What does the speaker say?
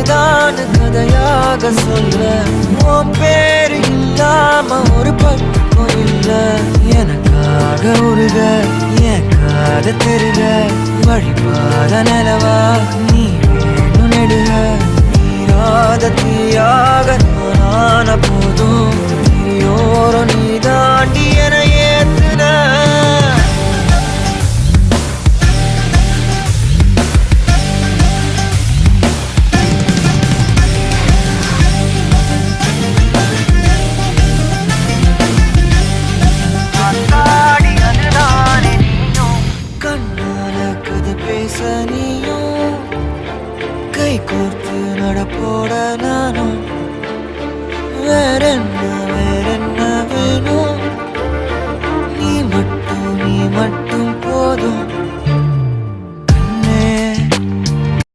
இதுதான் கதையாக சொல்ல உன் பேரு இல்லாம ஒரு பக்கம் இல்ல எனக்காக உருக என் காத தெருக வழிபாத நிலவா நீ வேணும் நெடுக நீராத தீயாக நானான போதும் நீயோரம் நீ தாண்டி என ஏத்துன நீயும் கை கோர்த்து நடப்போட நானும் வேற என்ன